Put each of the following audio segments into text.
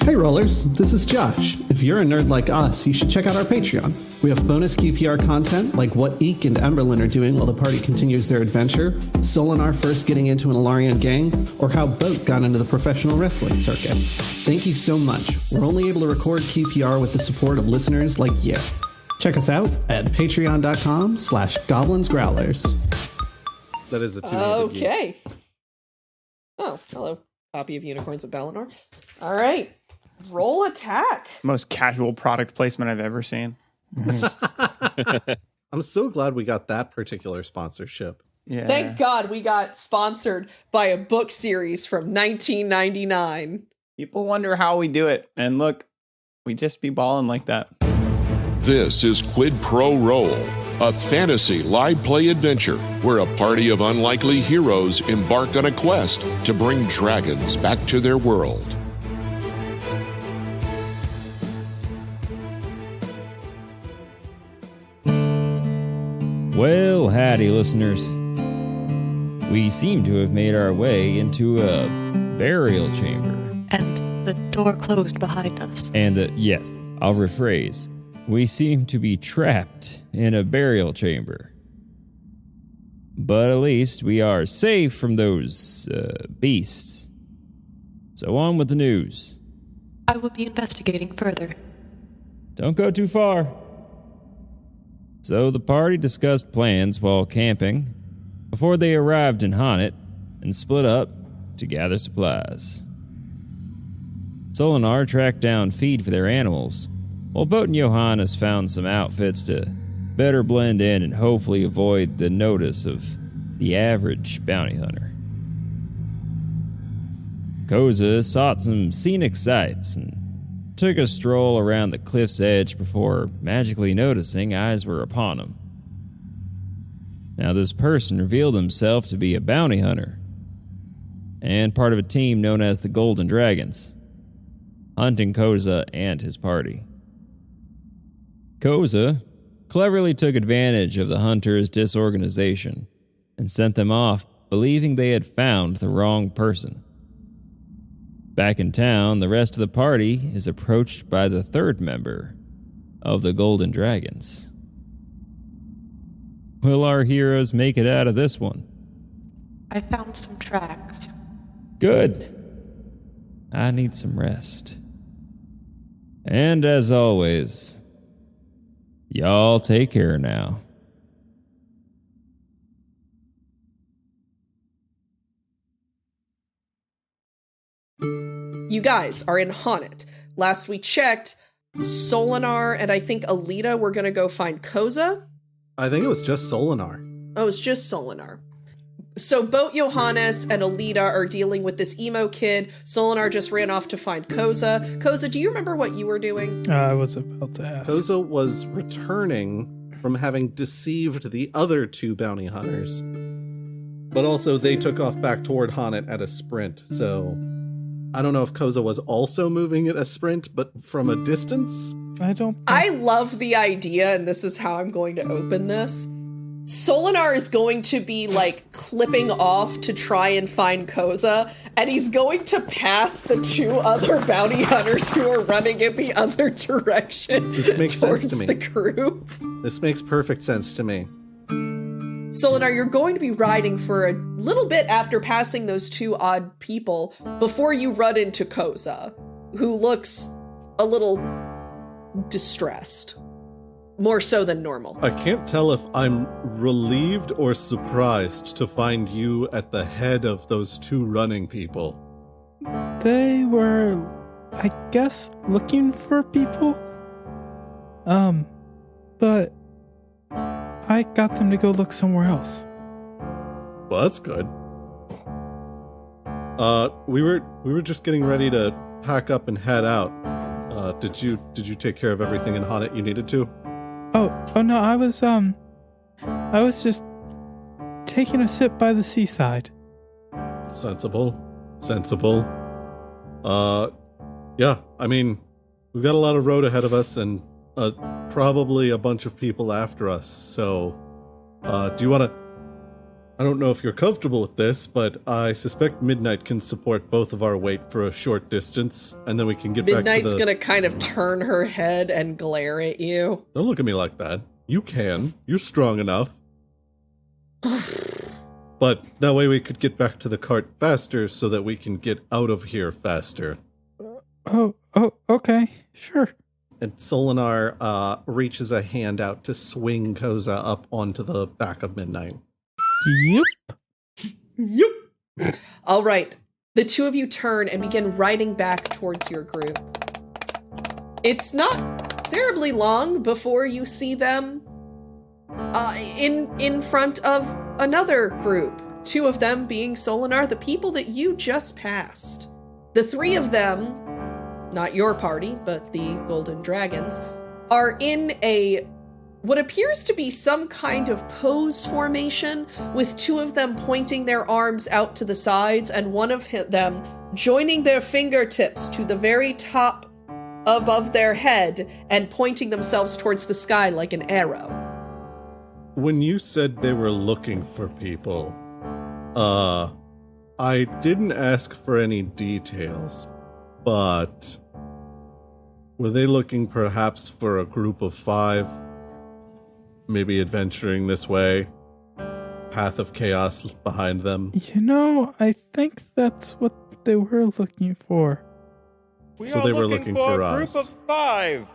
Hey Rollers, this is Josh. If you're a nerd like us, you should check out our Patreon. We have bonus QPR content like what Eek and Emberlyn are doing while the party continues their adventure, Solinar first getting into an Alarian gang, or how Boat got into the professional wrestling circuit. Thank you so much. We're only able to record QPR with the support of listeners like you. Check us out at patreon.com/goblinsgrowlers. That is a two-handed Okay. Oh, hello. Copy of Unicorns of Balinor. All right. Roll attack. Most casual product placement I've ever seen. I'm so glad we got that particular sponsorship. Yeah. Thank God we got sponsored by a book series from 1999. People wonder how we do it. And look, we just be balling like that. This is Quid Pro Roll, a fantasy live play adventure where a party of unlikely heroes embark on a quest to bring dragons back to their world. Well, howdy, listeners. We seem to have made our way into a burial chamber. And the door closed behind us. And, yes, I'll rephrase. We seem to be trapped in a burial chamber. But at least we are safe from those, beasts. So on with the news. I will be investigating further. Don't go too far. So the party discussed plans while camping before they arrived in Honnet and split up to gather supplies. Solinar tracked down feed for their animals, while Boat and Johannes found some outfits to better blend in and hopefully avoid the notice of the average bounty hunter. Koza sought some scenic sights and took a stroll around the cliff's edge before magically noticing eyes were upon him. Now this person revealed himself to be a bounty hunter and part of a team known as the Golden Dragons, hunting Koza and his party. Koza cleverly took advantage of the hunters' disorganization and sent them off believing they had found the wrong person. Back in town, the rest of the party is approached by the third member of the Golden Dragons. Will our heroes make it out of this one? I found some tracks. Good. I need some rest. And as always, y'all take care now. You guys are in Honnet. Last we checked, Solinar and I think Alita were going to go find Koza. I think it was just Solinar. Oh, it's just Solinar. So both Johannes and Alita are dealing with this emo kid. Solinar just ran off to find Koza. Koza, do you remember what you were doing? I was about to ask. Koza was returning from having deceived the other two bounty hunters. But also they took off back toward Honnet at a sprint, so I don't know if Koza was also moving at a sprint, but from a distance? I love the idea, and this is how I'm going to open this. Solinar is going to be, like, clipping off to try and find Koza, and he's going to pass the two other bounty hunters who are running in the other direction. This makes sense to me. The group. This makes perfect sense to me. Solinar, you're going to be riding for a little bit after passing those two odd people before you run into Koza, who looks a little distressed. More so than normal. I can't tell if I'm relieved or surprised to find you at the head of those two running people. They were, I guess, looking for people. But I got them to go look somewhere else. Well, that's good. We were just getting ready to pack up and head out. Did you take care of everything in Honnet you needed to? Oh no, I was just taking a sip by the seaside. Sensible. Yeah, I mean, we've got a lot of road ahead of us and probably a bunch of people after us, so do you want I don't know if you're comfortable with this, but I suspect Midnight can support both of our weight for a short distance, and then we can get back to the... Midnight's gonna kind of turn her head and glare at you. Don't look at me like that. You can. You're strong enough. But that way we could get back to the cart faster so that we can get out of here faster. Oh, okay, sure. And Solinar reaches a hand out to swing Koza up onto the back of Midnight. Yep. All right. The two of you turn and begin riding back towards your group. It's not terribly long before you see them in front of another group. Two of them being Solinar, the people that you just passed. The three of them, not your party, but the Golden Dragons, are in what appears to be some kind of pose formation, with two of them pointing their arms out to the sides and one of them joining their fingertips to the very top above their head and pointing themselves towards the sky like an arrow. When you said they were looking for people, I didn't ask for any details, but were they looking perhaps for a group of 5? Maybe adventuring this way? Path of chaos behind them? I think that's what they were looking for. So they were looking for a us. Group of 5.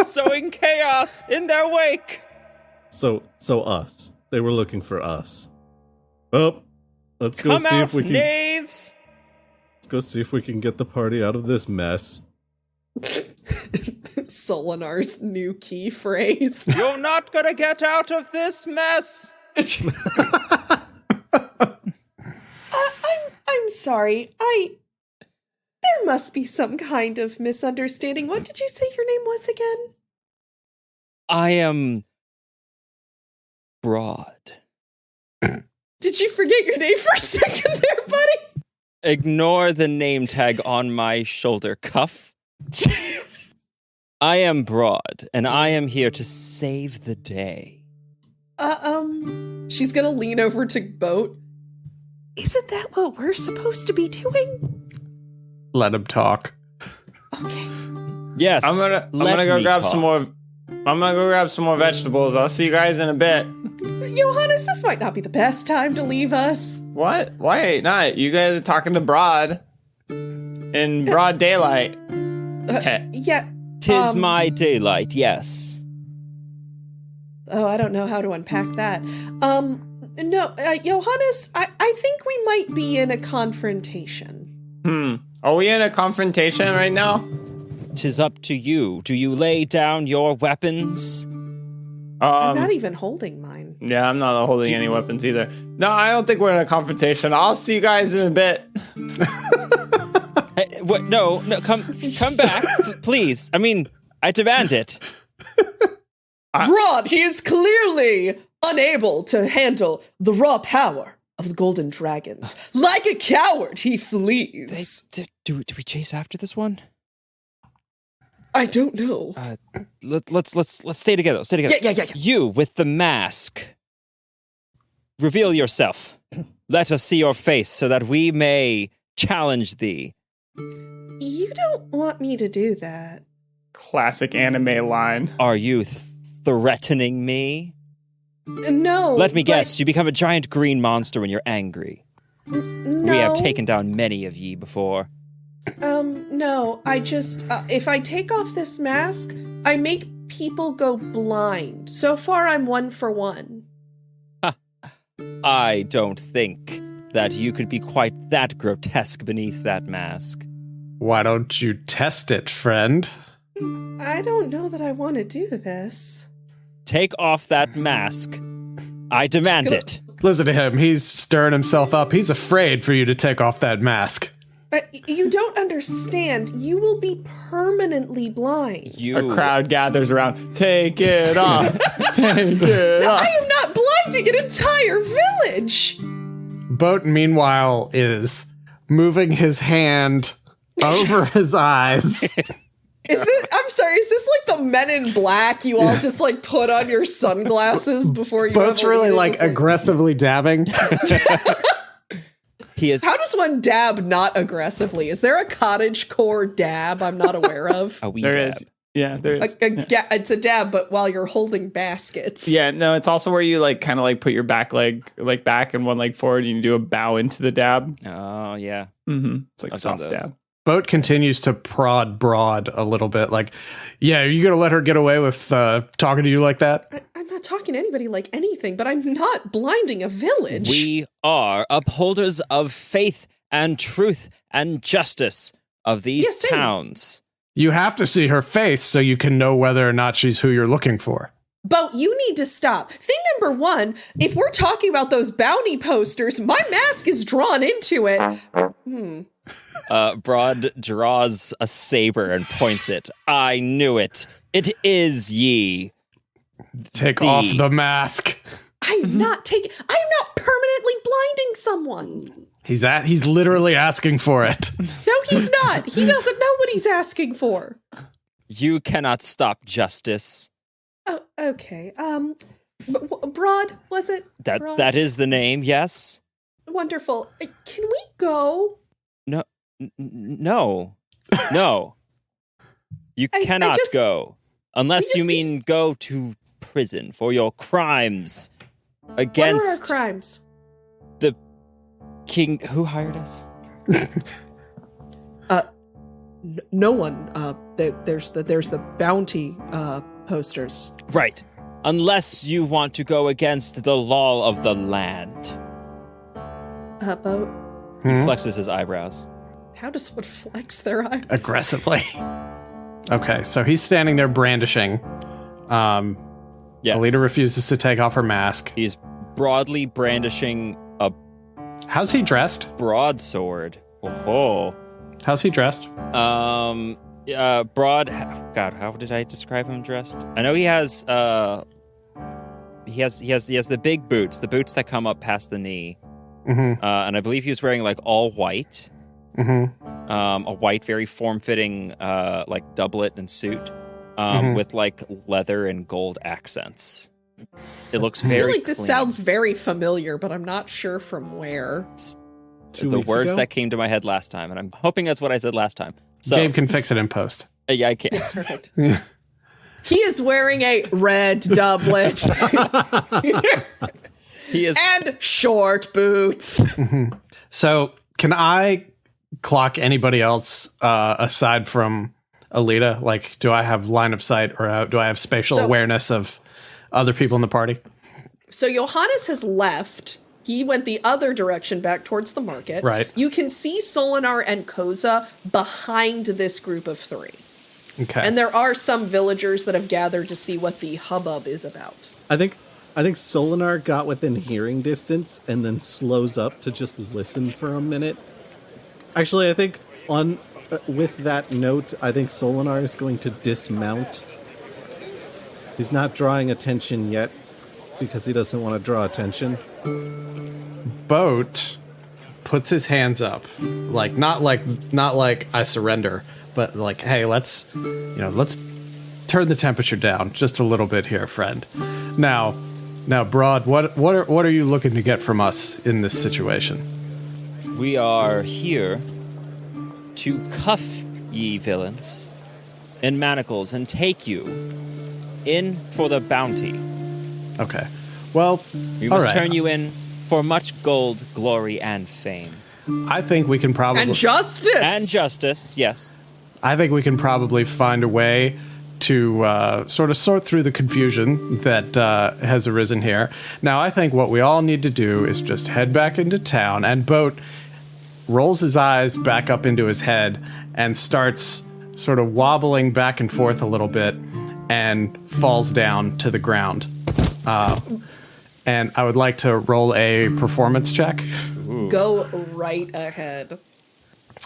Sowing chaos in their wake. So us. They were looking for us. Oh, let's go Come see out, if we can. knaves. Let's go see if we can get the party out of this mess. Solinar's new key phrase. You're not gonna get out of this mess. I'm sorry. There must be some kind of misunderstanding. What did you say your name was again? I am Broad. Did you forget your name for a second there, buddy? Ignore the name tag on my shoulder cuff. I am Broad, and I am here to save the day. She's gonna lean over to Boat. Isn't that what we're supposed to be doing? Let him talk. Okay. Yes. I'm gonna go grab some more. I'm gonna go grab some more vegetables. I'll see you guys in a bit. Johannes, this might not be the best time to leave us. What? Why not? You guys are talking to Broad in broad daylight. Yeah. 'Tis my daylight, yes. Oh, I don't know how to unpack that. No, Johannes, I think we might be in a confrontation. Are we in a confrontation right now? 'Tis up to you. Do you lay down your weapons? I'm not even holding mine. Yeah, I'm not holding any weapons either. No, I don't think we're in a confrontation. I'll see you guys in a bit. Hey, what? No, come back, please. I mean, I demand it. Broad, he is clearly unable to handle the raw power of the Golden Dragons. Like a coward, he flees. Do we chase after this one? I don't know. Let's stay together. Let's stay together. Yeah. You with the mask. Reveal yourself. Let us see your face so that we may challenge thee. You don't want me to do that. Classic anime line. Are you threatening me? No. Let me guess, you become a giant green monster when you're angry. No. We have taken down many of ye before. No. I just, if I take off this mask, I make people go blind. So far, I'm 1 for 1. I don't think that you could be quite that grotesque beneath that mask. Why don't you test it, friend? I don't know that I want to do this. Take off that mask. I demand it. Listen to him. He's stirring himself up. He's afraid for you to take off that mask. You don't understand. You will be permanently blind. A crowd gathers around. Take it off. Take it off. I am not blinding an entire village. Boat, meanwhile, is moving his hand over his eyes I'm sorry, is this like the Men in Black? You all just like put on your sunglasses before you Boat's really like aggressively dabbing. How does one dab not aggressively? Is there a cottagecore dab I'm not aware of? There is. Yeah, there is. It's a dab, but while you're holding baskets. Yeah, no, it's also where you like kind of like put your back leg like back and one leg forward, and you do a bow into the dab. Oh yeah, it's like soft dab. Boat continues to prod Broad a little bit, like, yeah, are you gonna let her get away with talking to you like that? I'm not talking to anybody like anything, but I'm not blinding a village. We are upholders of faith and truth and justice of these towns. You have to see her face so you can know whether or not she's who you're looking for. Boat, you need to stop. Thing number one, if we're talking about those bounty posters, my mask is drawn into it. Broad draws a saber and points it. I knew it. It is ye. Take off the mask. I'm not permanently blinding someone. He's literally asking for it. No, he's not. He doesn't know what he's asking for. You cannot stop justice. Oh, okay. Broad, was it? Broad? That is the name, yes? Wonderful. Can we go? No. No. You cannot go. Unless you mean go to prison for your crimes against... What are our crimes? The king who hired us? No one. There's the bounty posters. Right. Unless you want to go against the law of the land. Boat. He flexes his eyebrows. How does one flex their eyebrows? Aggressively. Okay, so he's standing there brandishing. Yes. Alita refuses to take off her mask. He's broadly brandishing a... How's he dressed? Broadsword. Oh. How's he dressed? Broad... God, how did I describe him dressed? I know he has the big boots, the boots that come up past the knee. Mm-hmm. And I believe he was wearing like all white. Mm-hmm. A white, very form-fitting like doublet and suit. With like leather and gold accents. It looks very I feel like this clean. sounds very familiar, but I'm not sure from where. The words that came to my head last time, and I'm hoping that's what I said last time. So, Gabe can fix it in post. Yeah, I can. Perfect. He is wearing a red doublet. He is, and short boots. So, can I clock anybody else aside from Alita? Like, do I have line of sight, or do I have spatial awareness of other people in the party? So Johannes has left. He went the other direction back towards the market. Right. You can see Solinar and Koza behind this group of three. Okay. And there are some villagers that have gathered to see what the hubbub is about. I think Solinar got within hearing distance and then slows up to just listen for a minute. Actually, I think with that note, I think Solinar is going to dismount. He's not drawing attention yet because he doesn't want to draw attention. Boat puts his hands up, like not like I surrender, but like, hey, let's turn the temperature down just a little bit here, friend. Now, Broad, what are you looking to get from us in this situation? We are here to cuff ye villains in manacles and take you in for the bounty. Okay. Well, we must turn you in for much gold, glory, and fame. I think we can probably... And justice! And justice, yes. I think we can probably find a way to sort of sort through the confusion that has arisen here. Now, I think what we all need to do is just head back into town, and Boat rolls his eyes back up into his head and starts sort of wobbling back and forth a little bit and falls down to the ground. And I would like to roll a performance check. Ooh. Go right ahead.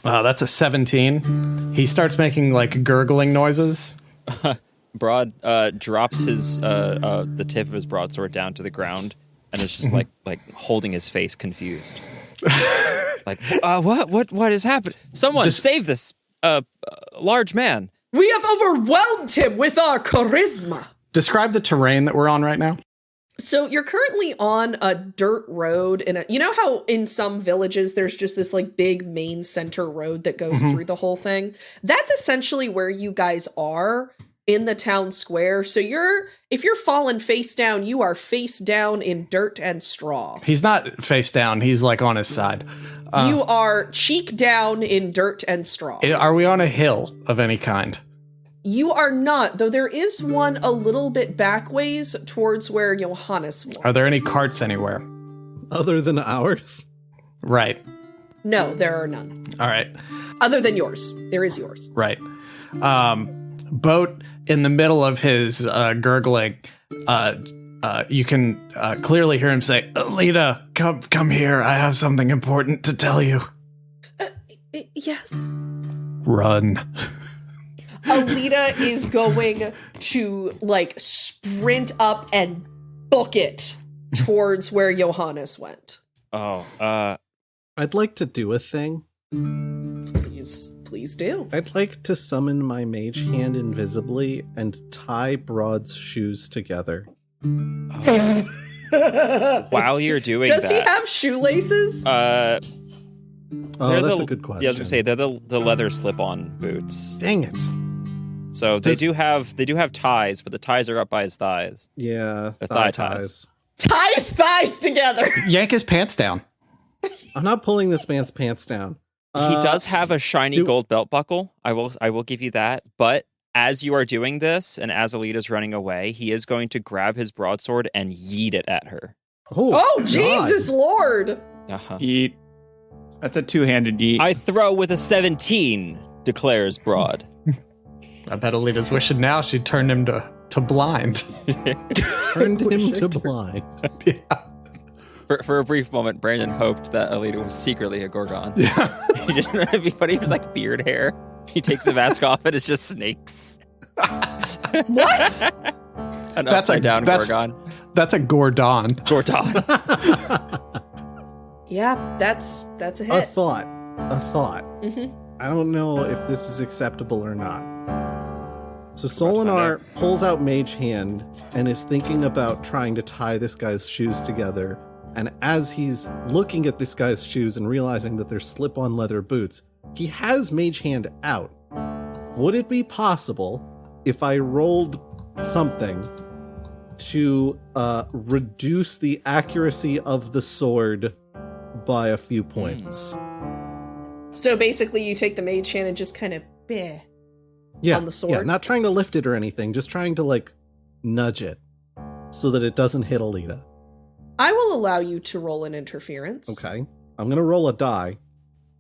That's a 17. He starts making like gurgling noises. Broad drops his the tip of his broadsword down to the ground and is just like holding his face confused. Like what is happening? Someone save this large man. We have overwhelmed him with our charisma. Describe the terrain that we're on right now. So you're currently on a dirt road you know how in some villages there's just this like big main center road that goes through the whole thing? That's essentially where you guys are in the town square. So if you're fallen face down, you are face down in dirt and straw. He's not face down. He's like on his side. You are cheek down in dirt and straw. Are we on a hill of any kind? You are not, though there is one a little bit back ways towards where Johannes was. Are there any carts anywhere? Other than ours? Right. No, there are none. All right. Other than yours. There is yours. Right. Boat in the middle of his gurgling, you can clearly hear him say, Alita, come here. I have something important to tell you. Yes. Run. Alita is going to like sprint up and book it towards where Johannes went. I'd like to do a thing. Please do. I'd like to summon my mage hand invisibly and tie Broad's shoes together. While you're doing Does he have shoelaces? That's a good question. Yeah, I was gonna say they're the leather slip-on boots. Dang it. So they do have ties, but the ties are up by his thighs. Yeah, They're thigh ties. Tie his thighs together. Yank his pants down. I'm not pulling this man's pants down. He does have a shiny gold belt buckle. I will give you that. But as you are doing this, and as Alita's running away, he is going to grab his broadsword and yeet it at her. Oh Jesus Lord! Yeet. That's a two-handed yeet. I throw with a 17, declares Broad. I bet Alita's wishing now she turned him to blind. Turned him to blind. Yeah. For a brief moment, Brandon hoped that Alita was secretly a Gorgon. Yeah. He didn't know anybody. He was like beard hair. He takes the mask off and it's just snakes. What? An upside down Gorgon. That's a Gordon. Gordon. Yeah, that's a hit. A thought. Mm-hmm. I don't know if this is acceptable or not. So Solinar pulls out Mage Hand and is thinking about trying to tie this guy's shoes together. And as he's looking at this guy's shoes and realizing that they're slip-on leather boots, he has Mage Hand out. Would it be possible if I rolled something to reduce the accuracy of the sword by a few points? So basically you take the mage hand and just kind of on the sword? Yeah, not trying to lift it or anything, just trying to like nudge it so that it doesn't hit Alita. I will allow you to roll an interference. Okay. I'm going to roll a die.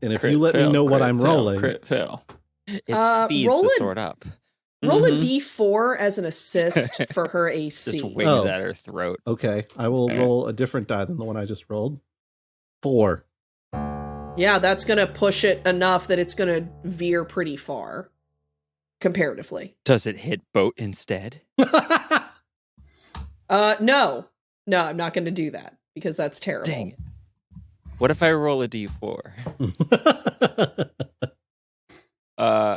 And if you let me know what I'm rolling. Crit fail. It speeds the sword up. Roll a d4 as an assist for her AC. Just wings at her throat. Okay. I will roll a different die than the one I just rolled. 4. Yeah, that's going to push it enough that it's going to veer pretty far, comparatively. Does it hit boat instead? No. No, I'm not going to do that, because that's terrible. Dang it. What if I roll a d4?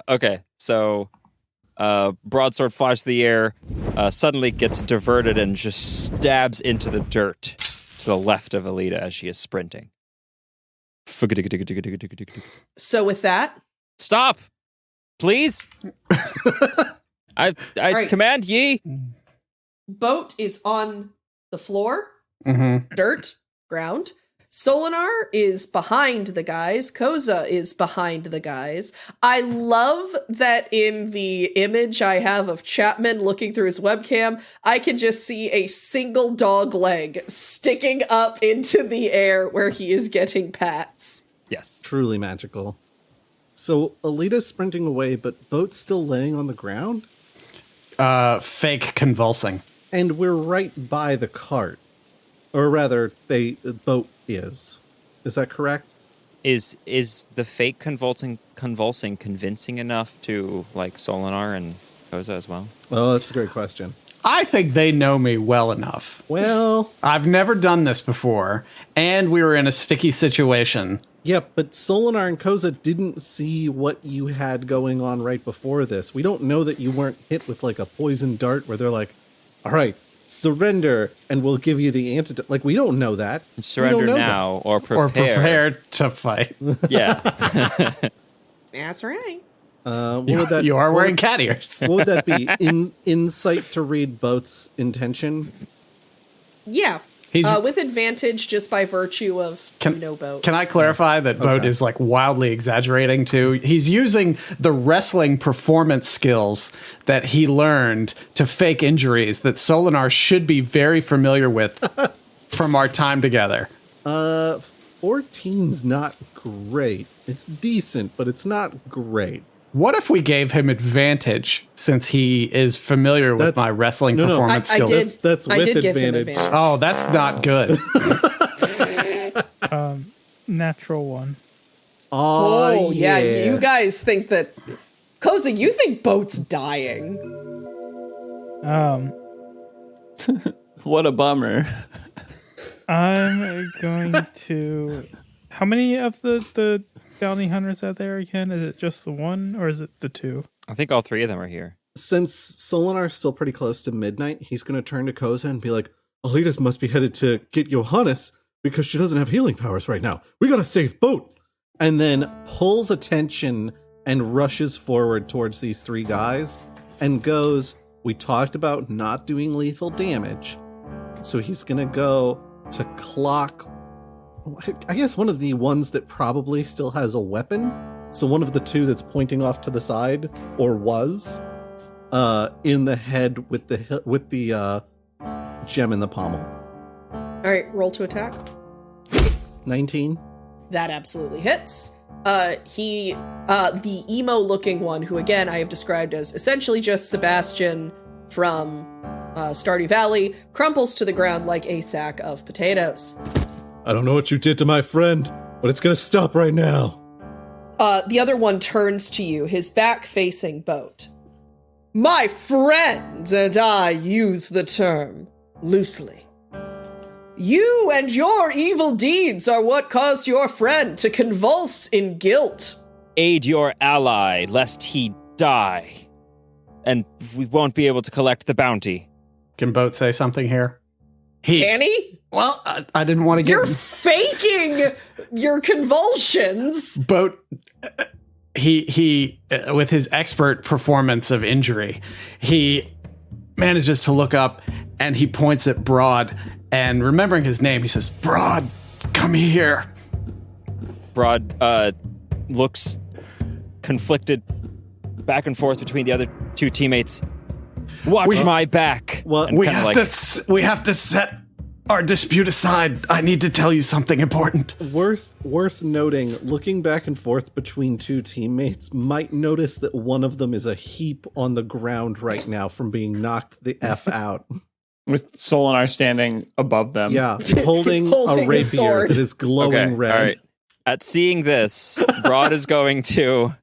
Okay, so broadsword flies through the air, suddenly gets diverted and just stabs into the dirt to the left of Alita as she is sprinting. So with that... Stop! Please? I right. command ye. Boat is on the floor. Mm-hmm. Dirt. Ground. Solinar is behind the guys. Koza is behind the guys. I love that in the image I have of Chapman looking through his webcam, I can just see a single dog leg sticking up into the air where he is getting pats. Yes. Truly magical. So Alita's sprinting away, but Boat's still laying on the ground? Fake convulsing. And we're right by the cart. Or rather, Boat is. Is that correct? Is the fake convulsing convincing enough to like Solinar and Koza as well? Oh, that's a great question. I think they know me well enough. Well, I've never done this before, and we were in a sticky situation. yeah, but Solinar and Koza didn't see what you had going on right before this. We don't know that you weren't hit with like a poison dart where they're like, all right, surrender and we'll give you the antidote. Like, we don't know that. Surrender now or prepare. Or prepare to fight. Yeah. That's right. What would that, You are wearing cat ears. what would that be? Insight to read Boat's intention? Yeah. He's- With advantage just by virtue of, Boat. Can I clarify that Boat is like wildly exaggerating too? He's using the wrestling performance skills that he learned to fake injuries that Solinar should be very familiar with from our time together. 14's not great. It's decent, but it's not great. What if we gave him advantage since he is familiar with my wrestling performance skills? That's I with did give him advantage. advantage. Oh, that's not good. Natural one. Oh, yeah. You guys think that... Koza, you think Boat's dying. What a bummer. I'm going to... How many of the bounty hunters are there again? Is it just the one, or is it the two? I think all three of them are here. Since Solinar's still pretty close to midnight, he's going to turn to Koza and be like, Alitas must be headed to get Johannes because she doesn't have healing powers right now. We got to save Boat. And then pulls attention and rushes forward towards these three guys and goes, we talked about not doing lethal damage. So he's going to go to clock, I guess, one of the ones that probably still has a weapon. So one of the two that's pointing off to the side, or was, in the head with the gem in the pommel. All right, roll to attack. 19. That absolutely hits. The emo-looking one, who again I have described as essentially just Sebastian from Stardew Valley, crumples to the ground like a sack of potatoes. I don't know what you did to my friend, but it's gonna stop right now. The other one turns to you, his back facing Boat. My friend, and I use the term loosely. You and your evil deeds are what caused your friend to convulse in guilt. Aid your ally, lest he die. And we won't be able to collect the bounty. Can Boat say something here? Can he? Well, I didn't want to get... You're faking your convulsions. Boat, he with his expert performance of injury, he manages to look up and he points at Broad, and remembering his name, he says, Broad, come here. Broad looks conflicted back and forth between the other two teammates. Watch my back. Well, We have to set our dispute aside. I need to tell you something important. Worth noting, looking back and forth between two teammates, might notice that one of them is a heap on the ground right now from being knocked the F out. With Solinar standing above them. Yeah, holding Holding a a rapier sword. that is glowing red. All right. At seeing this, Broad is going to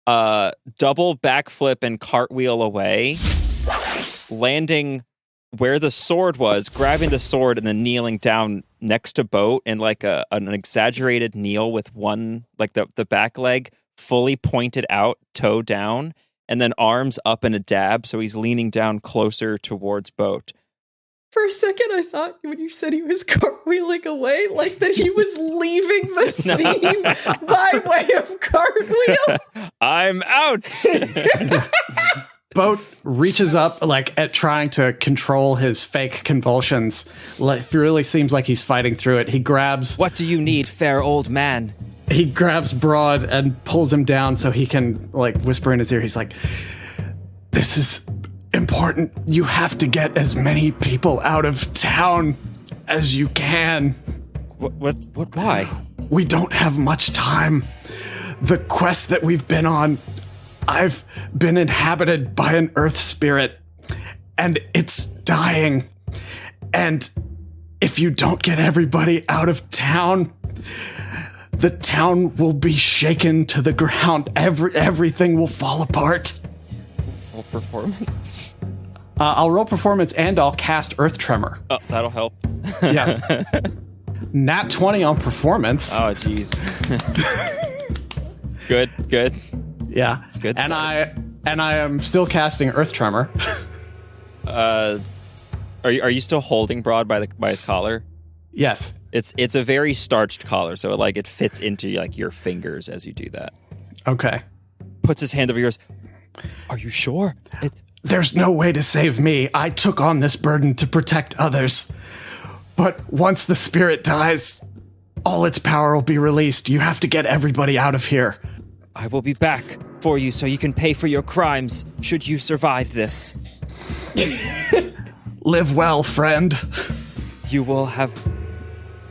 double backflip and cartwheel away, landing where the sword was, grabbing the sword and then kneeling down next to Boat in like an exaggerated kneel with one, like the back leg fully pointed out, toe down, and then arms up in a dab, so he's leaning down closer towards Boat. For a second, I thought when you said he was cartwheeling away, like that he was leaving the scene by way of cartwheel. I'm out! Boat reaches up, like, at trying to control his fake convulsions. Like, it really seems like he's fighting through it. He grabs... What do you need, fair old man? He grabs Broad and pulls him down so he can, like, whisper in his ear. He's like, this is important. You have to get as many people out of town as you can. What, why? We don't have much time. The quest that we've been on, I've been inhabited by an earth spirit, and it's dying. And if you don't get everybody out of town, the town will be shaken to the ground. Everything will fall apart. Full performance. I'll roll performance and I'll cast Earth Tremor. Oh, that'll help. Yeah. Nat 20 on performance. Oh, jeez. Good. Yeah. Good And start. I am still casting Earth Tremor. Are you still holding Broad by his collar? Yes. It's a very starched collar, so it fits into like your fingers as you do that. Okay. Puts his hand over yours. Are you sure? There's no way to save me. I took on this burden to protect others. But once the spirit dies, all its power will be released. You have to get everybody out of here. I will be back for you so you can pay for your crimes should you survive this. Live well, friend. You will have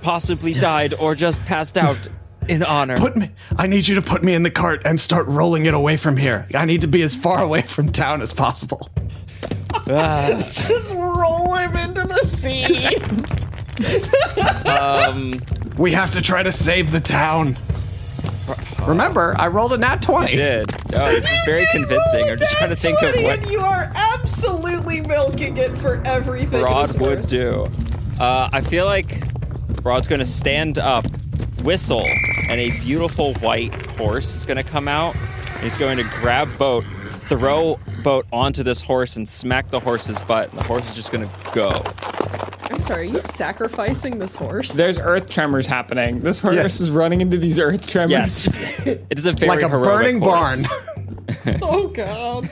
possibly died or just passed out in honor. I need you to put me in the cart and start rolling it away from here. I need to be as far away from town as possible. Just roll him into the sea. We have to try to save the town. Remember, I rolled a nat 20. You did. Oh, this is very convincing. I'm just trying to think of what You are absolutely milking it for everything. Broad would do. I feel like Broad's going to stand up, whistle, and a beautiful white horse is going to come out. He's going to grab Boat, throw Boat onto this horse, and smack the horse's butt, and the horse is just going to go. I'm sorry, are you sacrificing this horse? There's earth tremors happening. This horse is running into these earth tremors. Yes. It is a very like a heroic burning horse. barn. Oh, God.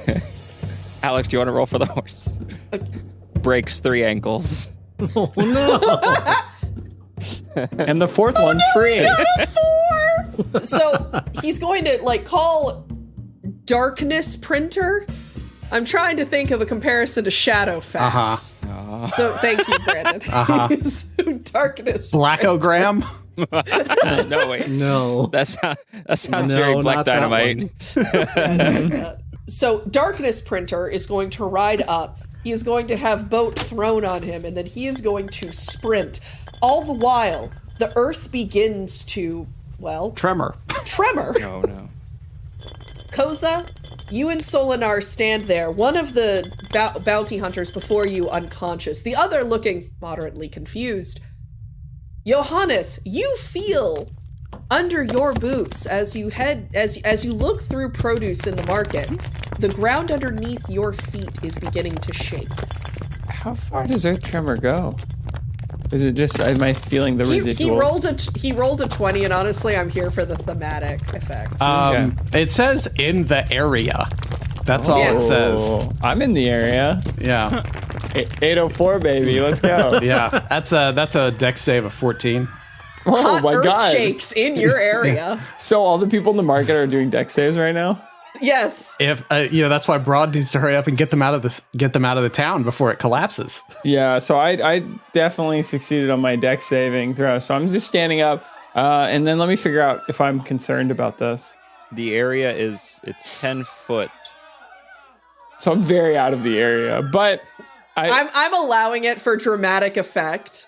Alex, do you want to roll for the horse? Breaks 3 ankles. Oh, no. And the fourth one's free. So he's going to call Darkness Printer. I'm trying to think of a comparison to Shadowfax. So thank you, Brandon. So Darkness Blackogram? No, wait. No. That sounds No, very Black not that Dynamite. So Darkness Printer is going to ride up. He is going to have Boat thrown on him, and then he is going to sprint. All the while, the earth begins to, Tremor. No. Koza, you and Solinar stand there. One of the bounty hunters before you unconscious, the other looking moderately confused. Johannes, you feel under your boots as you look through produce in the market. The ground underneath your feet is beginning to shake. How far does Earth Tremor go? Is it just, am I feeling the residuals? He rolled a 20, and honestly, I'm here for the thematic effect. It says in the area. That's all it says. I'm in the area. Yeah. 804, baby. Let's go. Yeah. That's a dex save of 14. Oh Hot my earth god. shakes in your area. So all the people in the market are doing dex saves right now? Yes. If that's why Broad needs to hurry up and get them out of the town before it collapses. Yeah, so I definitely succeeded on my dex saving throw. So I'm just standing up, and then let me figure out if I'm concerned about this. The area it's 10 foot. So I'm very out of the area, but I'm allowing it for dramatic effect,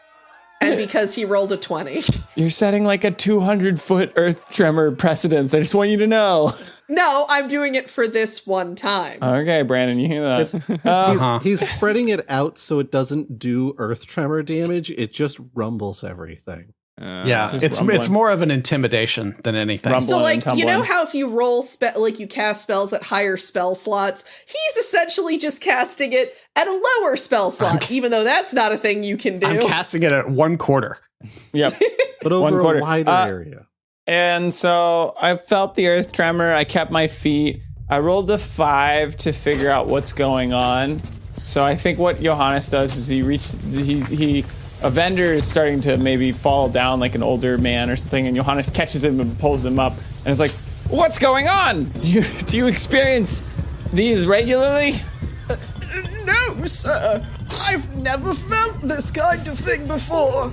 and because he rolled a 20. You're setting like a 200-foot earth tremor precedence. I just want you to know. No, I'm doing it for this one time. Okay, Brandon, you hear that? He's spreading it out so it doesn't do earth tremor damage. It just rumbles everything. Yeah, just it's more of an intimidation than anything. So, you know how if you roll you cast spells at higher spell slots, he's essentially just casting it at a lower spell slot, even though that's not a thing you can do. I'm casting it at 1/4. Yep. But over a wider area. And so I felt the earth tremor. I kept my feet. I rolled a 5 to figure out what's going on. So I think what Johannes does is a vendor is starting to maybe fall down like an older man or something, and Johannes catches him and pulls him up, and it's like, what's going on? Do you experience these regularly? No, sir. I've never felt this kind of thing before.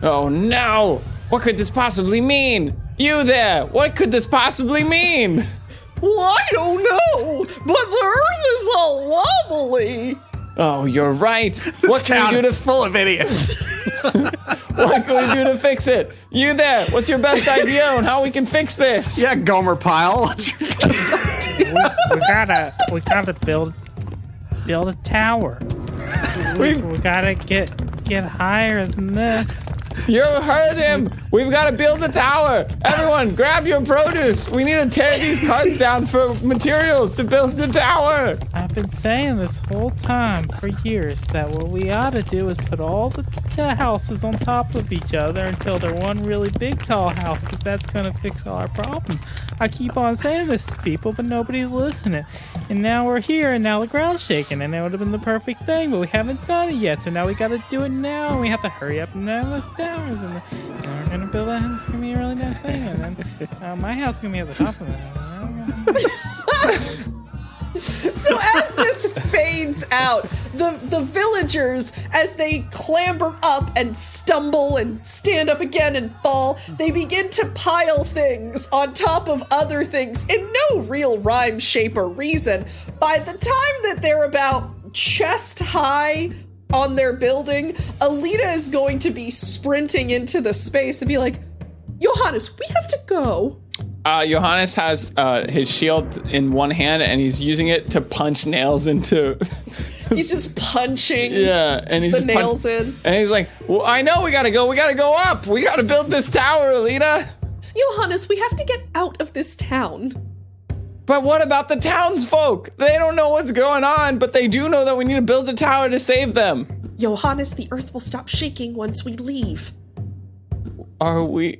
Oh no! What could this possibly mean? You there! What could this possibly mean? Well, I don't know, but the earth is all wobbly. Oh, you're right. What can we do full of idiots? What can we do to fix it? You there? What's your best idea on how we can fix this? Yeah, Gomer Pyle. What's your best idea? we gotta build build a tower. We gotta get higher than this. You heard him. We've got to build a tower. Everyone, grab your produce. We need to tear these carts down for materials to build the tower. I've been saying this whole time for years that what we ought to do is put all the houses on top of each other until they're one really big tall house, because that's going to fix all our problems. I keep on saying this to people, but nobody's listening. And now we're here, and now the ground's shaking, and it would have been the perfect thing, but we haven't done it yet, so now we got to do it now, and we have to hurry up and down the towers, and then we're going to build that, and it's going to be a really nice thing, and then my house is going to be at the top of it. So as this fades out, the villagers, as they clamber up and stumble and stand up again and fall, they begin to pile things on top of other things in no real rhyme, shape, or reason. By the time that they're about chest high on their building, Alita is going to be sprinting into the space and be like, Johannes, we have to go. Johannes has his shield in one hand, and he's using it to punch nails into. He's just punching and he's the just nails in. And he's like, well, I know we gotta go. We gotta go up. We gotta build this tower, Alita. Johannes, we have to get out of this town. But what about the townsfolk? They don't know what's going on, but they do know that we need to build a tower to save them. Johannes, the earth will stop shaking once we leave. Are we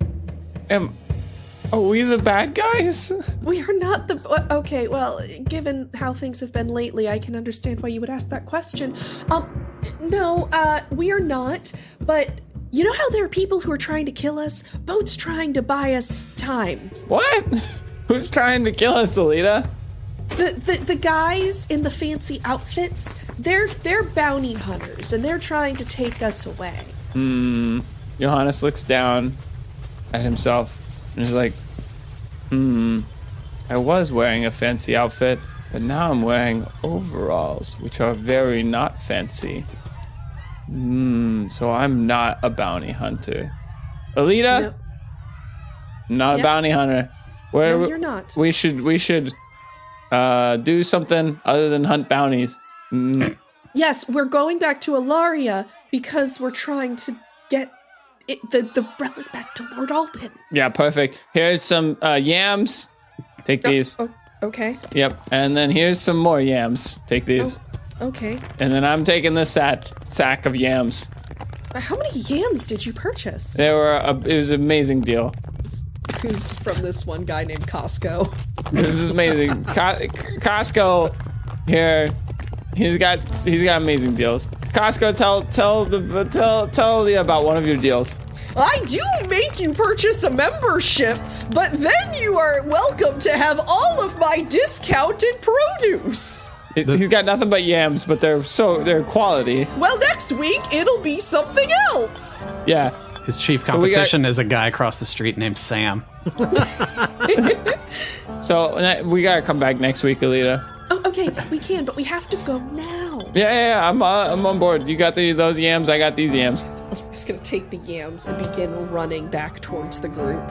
the bad guys? We are not the... Okay, well, given how things have been lately, I can understand why you would ask that question. No, we are not, but you know how there are people who are trying to kill us? Boat's trying to buy us time. What? Who's trying to kill us, Alita? The guys in the fancy outfits, they're bounty hunters, and they're trying to take us away. Johannes looks down at himself and he's like, I was wearing a fancy outfit, but now I'm wearing overalls, which are very not fancy. So I'm not a bounty hunter. Alita? No. Not a bounty hunter. No, you're not. We should do something other than hunt bounties. Yes, we're going back to Ilaria because we're trying to get the relic back to Lord Alton. Yeah, perfect. Here's some yams. Take these. Okay. Yep. And then here's some more yams. Take these. Okay. And then I'm taking this sack of yams. How many yams did you purchase? It was an amazing deal. Who's from this one guy named Costco? This is amazing. Costco here. He's got amazing deals. Costco, tell Leah about one of your deals. I do make you purchase a membership, but then you are welcome to have all of my discounted produce. He's got nothing but yams, but they're quality. Well, next week it'll be something else. Yeah. His chief competition is a guy across the street named Sam. So we gotta come back next week, Alita. Oh, okay, we can, but we have to go now. Yeah, I'm on board. You got those yams, I got these yams. I'm just gonna take the yams and begin running back towards the group.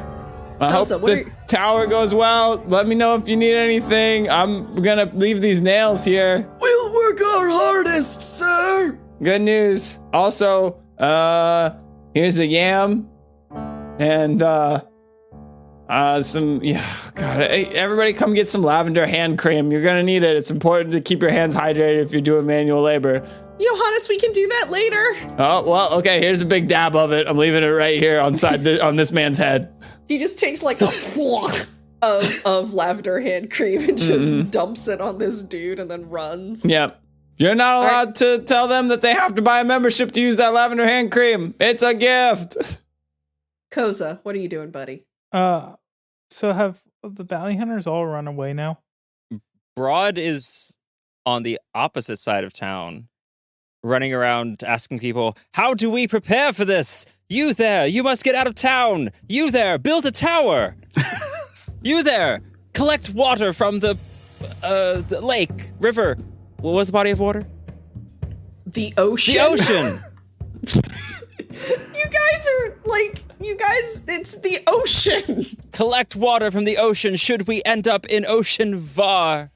I hope the tower goes well. Let me know if you need anything. I'm gonna leave these nails here. We'll work our hardest, sir. Good news. Also, here's a yam. And, hey, everybody come get some lavender hand cream. You're gonna need it. It's important to keep your hands hydrated if you're doing manual labor. Johannes, we can do that later. Oh, well, okay, here's a big dab of it. I'm leaving it right here on this man's head. He just takes like a flock of lavender hand cream and just dumps it on this dude and then runs. Yep. You're not allowed to tell them that they have to buy a membership to use that lavender hand cream. It's a gift. Koza, what are you doing, buddy? So have the bounty hunters all run away now? Broad is on the opposite side of town, running around asking people, how do we prepare for this? You there, you must get out of town. You there, build a tower. You there, collect water from the lake, river. What was the body of water? The ocean. The ocean. You guys, it's the ocean. Collect water from the ocean should we end up in Ocean Var.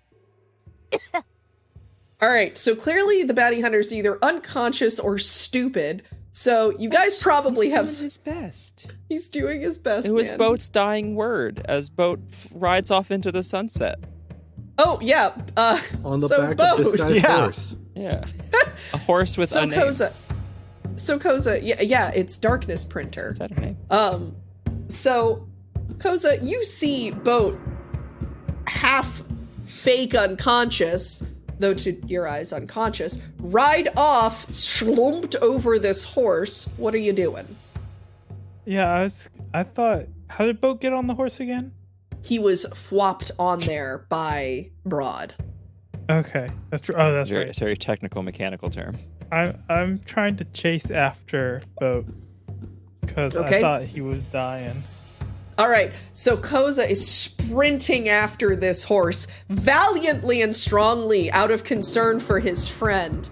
All right, so clearly the bounty hunter's either unconscious or stupid. So you guys probably have his best. He's doing his best. It was man. Boat's dying word as Boat rides off into the sunset. Oh yeah, On the so back Boat. of this guy's horse. Yeah, a horse with So a name. Koza, yeah, it's Darkness Printer. Is that a name? So Koza, you see Boat half fake unconscious, though to your eyes unconscious, ride off, slumped over this horse. What are you doing? Yeah, I thought, how did Boat get on the horse again? He was fwopped on there by Broad. Okay, that's true. Oh, that's right. It's a very technical, mechanical term. I'm trying to chase after Boat because I thought he was dying. All right, so Koza is sprinting after this horse valiantly and strongly out of concern for his friend.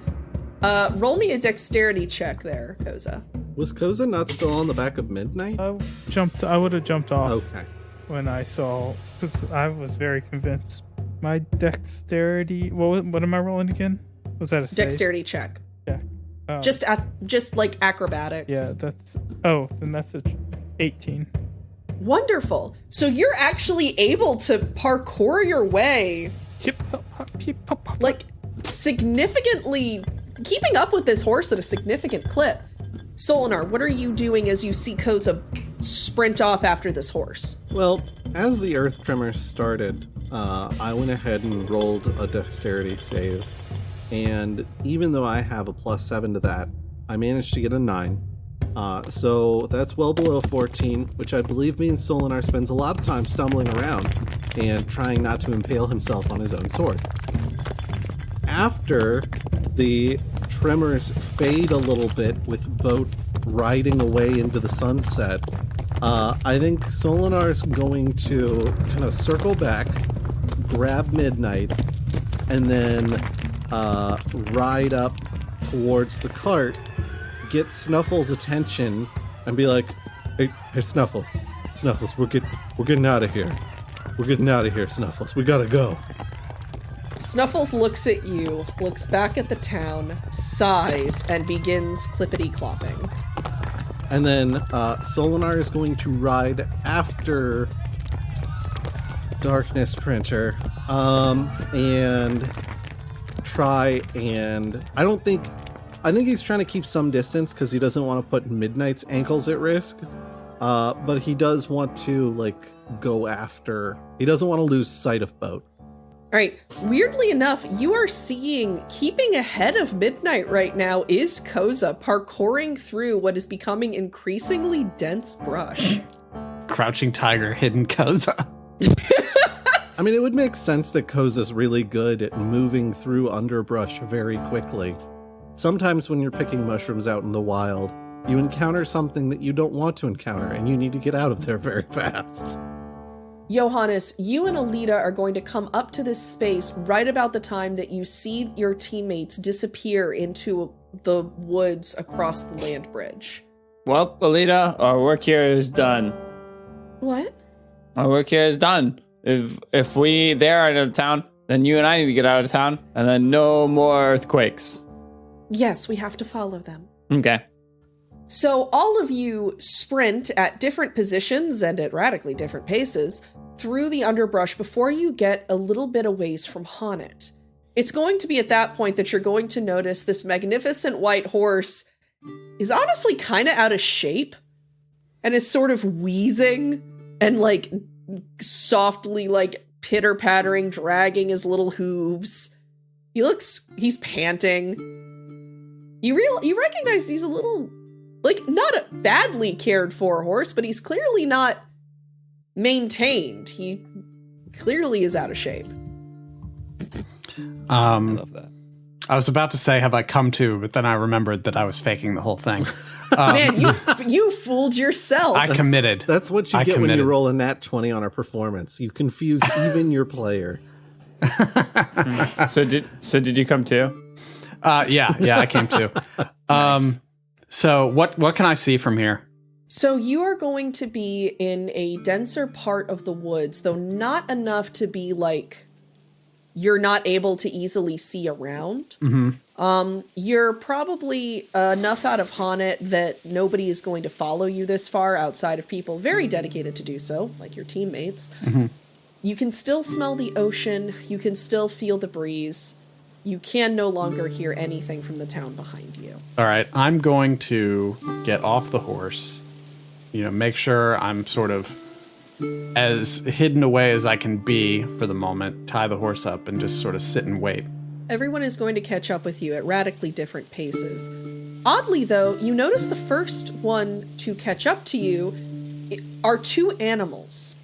Roll me a dexterity check there, Koza. Was Koza not still on the back of Midnight? I would have jumped off Okay. when I saw, because I was very convinced. My dexterity, what am I rolling again? Was that a save? Dexterity check. Yeah. Just like acrobatics. Yeah, then that's a 18. Wonderful. So you're actually able to parkour your way, like, significantly keeping up with this horse at a significant clip. Solinar, what are you doing as you see Koza sprint off after this horse? Well, as the Earth Tremors started, I went ahead and rolled a dexterity save. And even though I have a +7 to that, I managed to get a 9. So that's well below 14, which I believe means Solinar spends a lot of time stumbling around and trying not to impale himself on his own sword. After the tremors fade a little bit with Boat riding away into the sunset, I think Solinar's going to kind of circle back, grab Midnight, and then ride up towards the cart, get Snuffles' attention, and be like, "Hey, Snuffles, we're getting out of here. We're getting out of here, Snuffles. We gotta go." Snuffles looks at you, looks back at the town, sighs, and begins clippity-clopping. And then Solinar is going to ride after Darkness Printer, and try and... I think he's trying to keep some distance because he doesn't want to put Midnight's ankles at risk. But he does want to, go after... He doesn't want to lose sight of Boat. All right, weirdly enough, you are seeing, keeping ahead of Midnight right now is Koza, parkouring through what is becoming increasingly dense brush. Crouching tiger, hidden Koza. I mean, it would make sense that Koza's really good at moving through underbrush very quickly. Sometimes when you're picking mushrooms out in the wild, you encounter something that you don't want to encounter, and you need to get out of there very fast. Johannes, you and Alita are going to come up to this space right about the time that you see your teammates disappear into the woods across the land bridge. Well, Alita, our work here is done. What? Our work here is done. If they're out of town, then you and I need to get out of town, and then no more earthquakes. Yes, we have to follow them. Okay. So all of you sprint at different positions and at radically different paces through the underbrush before you get a little bit of ways from Honnet. It's going to be at that point that you're going to notice this magnificent white horse is honestly kind of out of shape and is sort of wheezing and softly pitter-pattering, dragging his little hooves. He's panting. You recognize he's a little, not a badly cared for horse, but he's clearly not maintained. He clearly is out of shape. I love that. I was about to say, have I come to, but then I remembered that I was faking the whole thing. Man, you fooled yourself. I committed. That's what you get when you roll a nat 20 on a performance. You confuse even your player. So did you come too? Yeah, I came too. Nice. So what can I see from here? So you are going to be in a denser part of the woods, though not enough to be you're not able to easily see around. You're probably enough out of Honnet that nobody is going to follow you this far outside of people very dedicated to do so, like your teammates. You can still smell the ocean. You can still feel the breeze. You can no longer hear anything from the town behind you. All right, I'm going to get off the horse, make sure I'm sort of as hidden away as I can be for the moment, tie the horse up, and just sort of sit and wait. Everyone is going to catch up with you at radically different paces. Oddly, though, you notice the first one to catch up to you are two animals.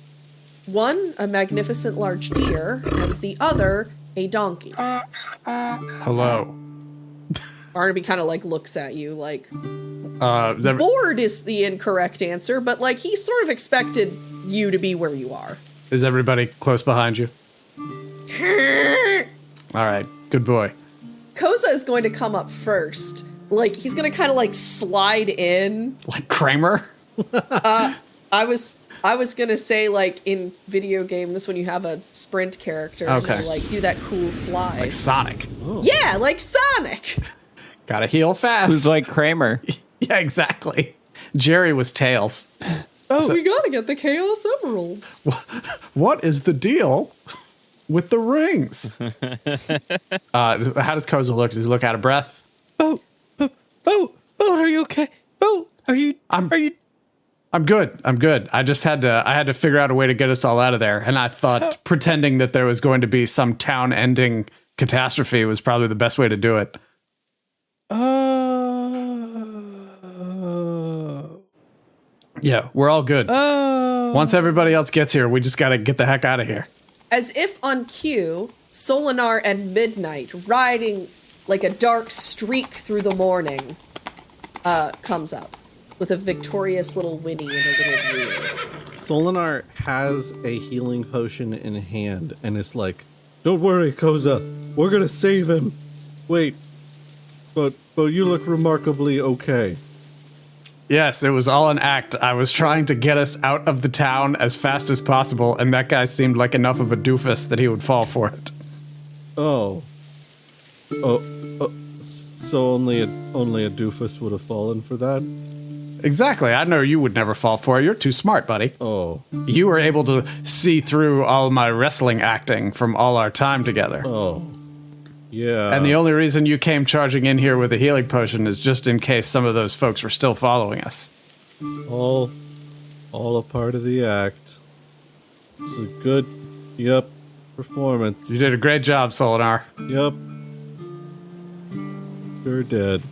One, a magnificent large deer, and the other, a donkey. Hello. Barnaby kind of like looks at you like, Is bored is the incorrect answer, but like he sort of expected you to be where you are. Is everybody close behind you? All right, good boy. Koza is going to come up first. Like he's going to kind of like slide in. Like Kramer? I was gonna say, like, in video games when you have a sprint character, okay, you like do that cool slide. Like Sonic. Oh. Yeah, like Sonic. Gotta heal fast. Who's like Kramer? Yeah, exactly. Jerry was Tails. Oh, we gotta get the Chaos Emeralds. What is the deal with the rings? How does Koza look? Does he look out of breath? Bo, are you okay? Bo, are you? I'm good. I just had to figure out a way to get us all out of there. And I thought pretending that there was going to be some town-ending catastrophe was probably the best way to do it. Yeah, we're all good. Once everybody else gets here, we just got to get the heck out of here. As if on cue, Solinar and Midnight, riding like a dark streak through the morning, comes up with a victorious little whinny and a little rear. Solinar has a healing potion in hand and is like, "Don't worry, Koza. We're gonna save him. Wait, but you look remarkably okay." Yes, it was all an act. I was trying to get us out of the town as fast as possible, and that guy seemed like enough of a doofus that he would fall for it. Oh, so only a doofus would have fallen for that? Exactly. I know you would never fall for it. You're too smart, buddy. Oh. You were able to see through all my wrestling acting from all our time together. Oh. Yeah. And the only reason you came charging in here with a healing potion is just in case some of those folks were still following us. All a part of the act. It's a good, performance. You did a great job, Solinar. Yep. Sure did.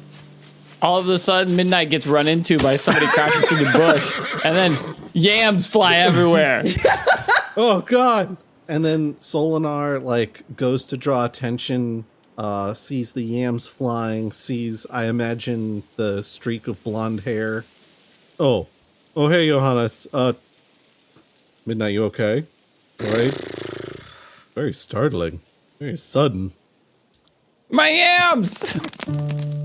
All of a sudden, Midnight gets run into by somebody crashing through the bush, and then yams fly everywhere. Oh, God! And then Solinar, goes to draw attention, sees the yams flying, sees, I imagine, the streak of blonde hair. Oh, hey, Johannes. Midnight, you okay? All right? Very startling. Very sudden. My yams!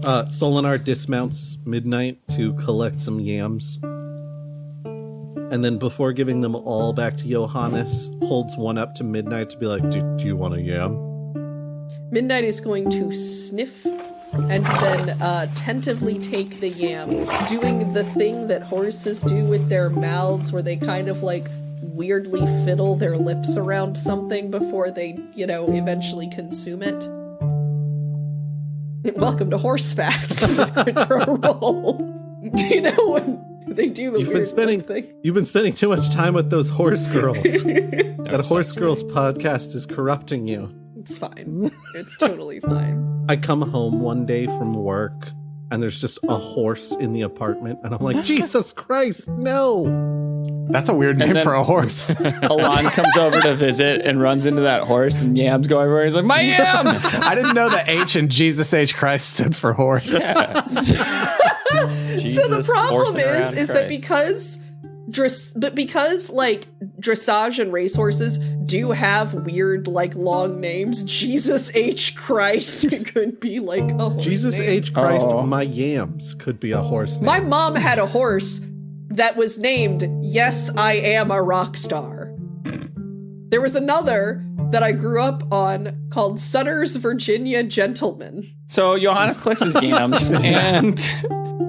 Solinar dismounts Midnight to collect some yams. And then before giving them all back to Johannes, holds one up to Midnight to be like, do you want a yam? Midnight is going to sniff and then tentatively take the yam, doing the thing that horses do with their mouths where they kind of weirdly fiddle their lips around something before they, eventually consume it. Welcome to Horse Facts with Quid Pro Roll. When they do the weird thing. You've been spending too much time with those horse girls. That Horse Girls podcast is corrupting you. It's fine. It's totally fine. I come home one day from work and there's just a horse in the apartment and I'm like, Jesus Christ, no. That's a weird name for a horse. Alon comes over to visit and runs into that horse and yams go everywhere. He's like, my yams! I didn't know that H in Jesus H. Christ stood for horse. Yeah. Jesus, so the problem is that because dressage and racehorses do have weird long names, Jesus H. Christ could be a horse Jesus name. H. Christ, my yams could be a horse name. My mom had a horse that was named Yes, I Am a Rock Star. There was another that I grew up on called Sutter's Virginia Gentleman. So Johannes clicks his yams and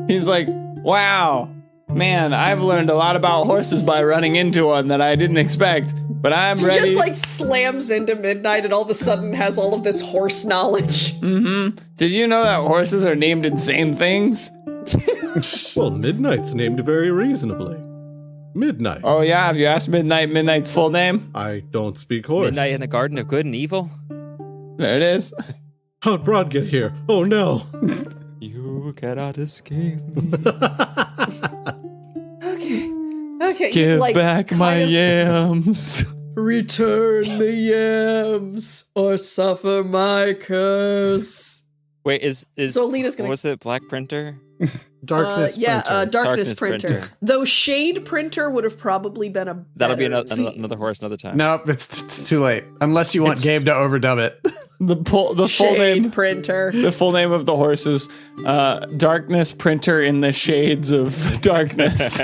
he's like, wow, man, I've learned a lot about horses by running into one that I didn't expect, but I'm He ready. just like slams into midnight and all of a sudden has all of this horse knowledge. Mm-hmm. Did you know that horses are named insane things? Well, Midnight's named very reasonably. Midnight. Oh yeah, have you asked Midnight's full name? I don't speak horse. Midnight in the Garden of Good and Evil. There it is. How'd Broad get here? Oh no. You cannot escape me. Okay. Give like, back kind my of- yams. Return the yams or suffer my curse. Wait, is So Alita's gonna- what was it, Black Printer? Darkness printer. Darkness Darkness printer. printer. Though Shade Printer would have probably been a That'll be better- another horse another time. Nope, it's too late. Unless you want Gabe to overdub it. The full Shade name. Printer. The full name of the horse is Darkness Printer in the Shades of Darkness.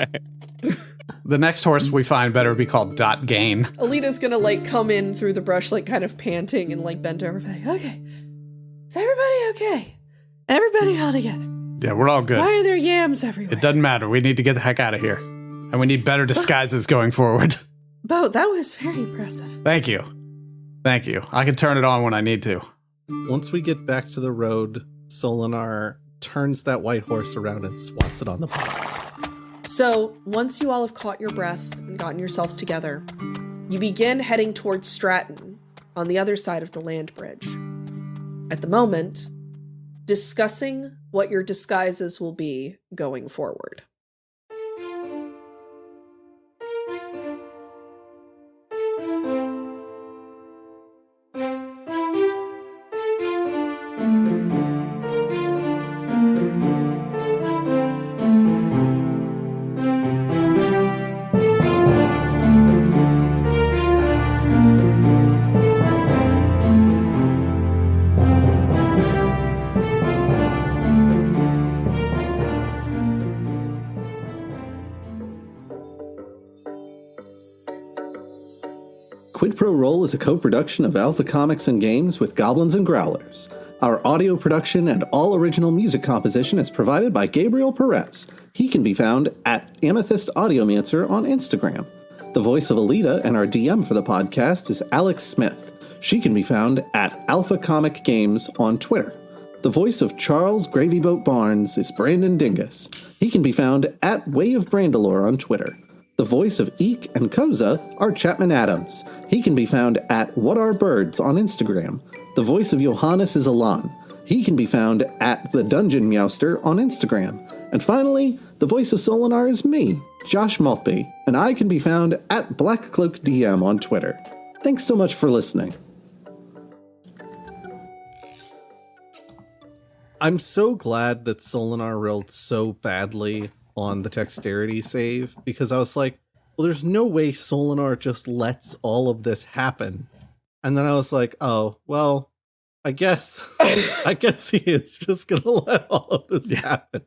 The next horse we find better be called Dot Gain. Alita's gonna like come in through the brush, like kind of panting and like bent over, like, okay. Is everybody okay? Everybody all together. Yeah, we're all good. Why are there yams everywhere? It doesn't matter. We need to get the heck out of here. And we need better disguises going forward. Bo, that was very impressive. Thank you. Thank you. I can turn it on when I need to. Once we get back to the road, Solinar turns that white horse around and swats it on the bottom. So, once you all have caught your breath and gotten yourselves together, you begin heading towards Stratton on the other side of the land bridge. At the moment, discussing what your disguises will be going forward. Quid Pro Roll is a co-production of Alpha Comics and Games with Goblins and Growlers. Our audio production and all original music composition is provided by Gabriel Perez. He can be found at Amethyst Audiomancer on Instagram. The voice of Alita and our DM for the podcast is Alex Smith. She can be found at Alpha Comic Games on Twitter. The voice of Charles Gravy Boat Barnes is Brandon Dingus. He can be found at Way of Brandalore on Twitter. The voice of Eek and Koza are Chapman Adams. He can be found at What Are Birds on Instagram. The voice of Johannes is Alan. He can be found at The Dungeon Meowster on Instagram. And finally, the voice of Solinar is me, Josh Maltby, and I can be found at BlackCloakDM on Twitter. Thanks so much for listening. I'm so glad that Solinar rolled so badly on the dexterity save, because I was like, well, there's no way Solinar just lets all of this happen. And then I was like, oh, well, I guess he is just gonna let all of this happen.